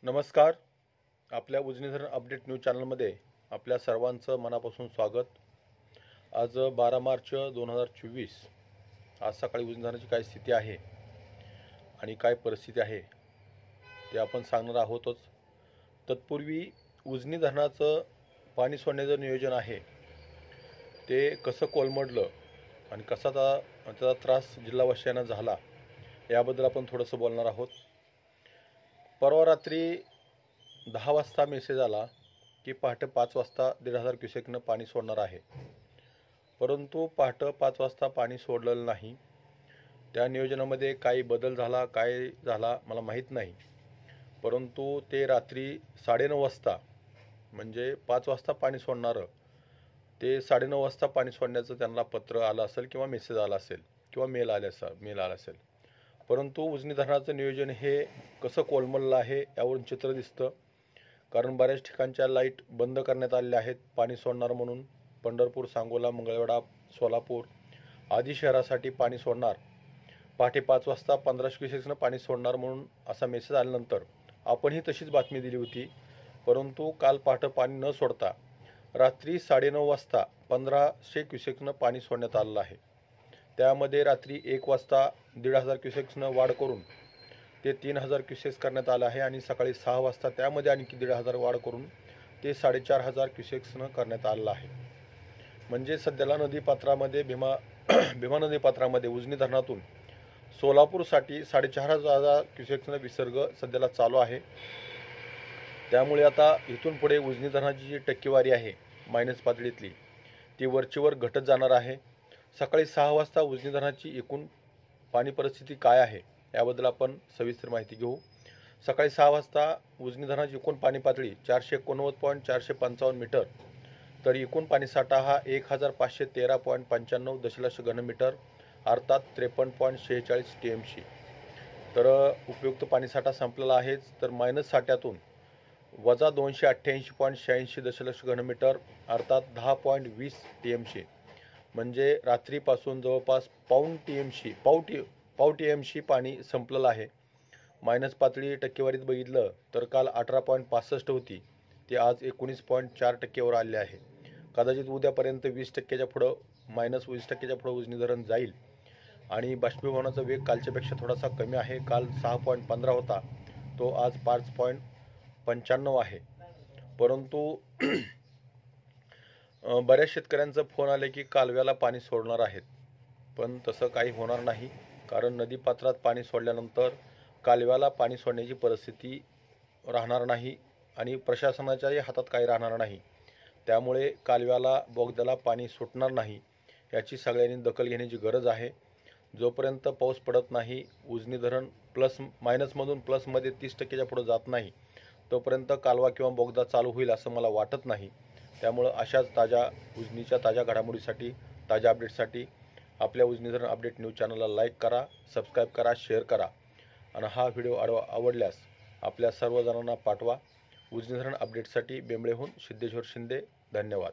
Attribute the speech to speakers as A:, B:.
A: नमस्कार. आपल्या उजनी धरण अपडेट न्यूज चॅनलमध्ये आपल्या सर्वांचं मनापासून स्वागत. आज 12 मार्च 2024. आज सकाळी उजनी धरणाची काय स्थिती आहे आणि काय परिस्थिती आहे ते आपण सांगणार आहोतच. तत्पूर्वी उजनी धरणाचं पाणी सोडण्याचं नियोजन आहे ते कसं कोलमडलं आणि कसा त्याचा त्रास जिल्हावासियांना झाला याबद्दल आपण थोडंसं बोलणार आहोत. परवा रात्री 10 वाजता मेसेज आला की पहाटे 5 वाजता 1,500 क्युसेकनं पाणी सोडणार आहे, परंतु पहाटे 5 वाजता पाणी सोडलेलं नाही. त्या नियोजनामध्ये काही बदल झाला काय झाला मला माहीत नाही, परंतु ते रात्री 9:30 वाजता म्हणजे 5 वाजता पाणी सोडणारं ते 9:30 वाजता पाणी सोडण्याचं त्यांना पत्र आलं असेल किंवा मेसेज आला असेल किंवा मेल आला असेल. परंतु उजनी धरणाचं नियोजन हे कसं कोलमडलं आहे यावरून चित्र दिसतं. कारण बऱ्याच ठिकाणच्या लाईट बंद करण्यात आलेल्या आहेत पाणी सोडणार म्हणून. पंढरपूर, सांगोला, मंगळवेढा, सोलापूर आदी शहरासाठी पाणी सोडणार पहाटे 5 वाजता 1500 क्युसेक्सनं पाणी सोडणार म्हणून असा मेसेज आल्यानंतर आपणही तशीच बातमी दिली होती. परंतु काल पहाटे पाणी न सोडता रात्री 9:30 वाजता 1500 क्युसेक्सनं पाणी सोडण्यात आलेलं आहे. त्यामध्ये रात्री 1 वाजता 1,500 क्युसेक्सनं वाढ करून ते 3,000 क्युसेक्स करण्यात आलं आहे आणि सकाळी 6 वाजता त्यामध्ये आणखी 1,500 वाढ करून ते 4,500 क्युसेक्सनं करण्यात आलेलं आहे. म्हणजे सध्याला नदीपात्रामध्ये भीमा नदीपात्रामध्ये उजनी धरणातून सोलापूरसाठी 4,500 क्युसेक्सनं विसर्ग सध्याला चालू आहे. त्यामुळे आता इथून पुढे उजनी धरणाची जी टक्केवारी आहे मायनस पातळीतली ती वरचीवर घटत जाणार आहे. सकाळी 6 वाजता उजनी धरणाची एकूण पाणी परिस्थिती काय आहे याबद्दल आपण सविस्तर माहिती घेऊ. सकाळी 6 वाजता उजनी धरणाची एकूण पाणी पातळी 489.455 मीटर, तर एकूण पाणीसाठा हा 1,513.95 दशलक्ष घनमीटर अर्थात 53.46 TMC. तर उपयुक्त पाणीसाठा संपलेला आहेच. तर मायनस साठ्यातून वजा 288.86 दशलक्ष घनमीटर अर्थात 10.20 TMC, म्हणजे रात्रीपासून जवळपास पाव TMC पाणी संपलेलं आहे. मायनस पातळी टक्केवारीत बघितलं तर काल 18.65 होती, ती आज 19.4% आले आहे. कदाचित उद्यापर्यंत 20%च्या पुढं -20%च्या पुढं उजनी धरण जाईल आणि बाष्पीभवनाचा वेग कालच्यापेक्षा थोडासा कमी आहे. काल 6.15 होता, तो आज 5.95 आहे. परंतु बऱ्याच शेतकऱ्यांचा फोन आले की कालव्याला पाणी सोडणार आहेत, पण तसं काही होणार नाही. कारण नदीपात्रात पाणी सोडल्यानंतर कालव्याला पाणी सोडण्याची परिस्थिती राहणार नाही आणि प्रशासनाच्याही हातात काही राहणार नाही. त्यामुळे कालव्याला बोगद्याला पाणी सुटणार नाही याची सगळ्यांनी दखल घेण्याची गरज आहे. जोपर्यंत पाऊस पडत नाही, उजनी धरण मायनसमधून प्लसमध्ये 30%च्या पुढे जात नाही, तोपर्यंत कालवा किंवा बोगदा चालू होईल असं मला वाटत नाही. त्यामुळं अशाच उजनीच्या ताज्या घडामोडीसाठी, ताज्या अपडेटसाठी आपल्या उजनी धरण अपडेट न्यूज चॅनलला लाईक करा, सबस्क्राईब करा, शेअर करा आणि हा व्हिडिओ आवडल्यास आपल्या सर्वजणांना पाठवा. उजनी धरण अपडेटसाठी बेंबळेहून सिद्धेश्वर शिंदे. धन्यवाद.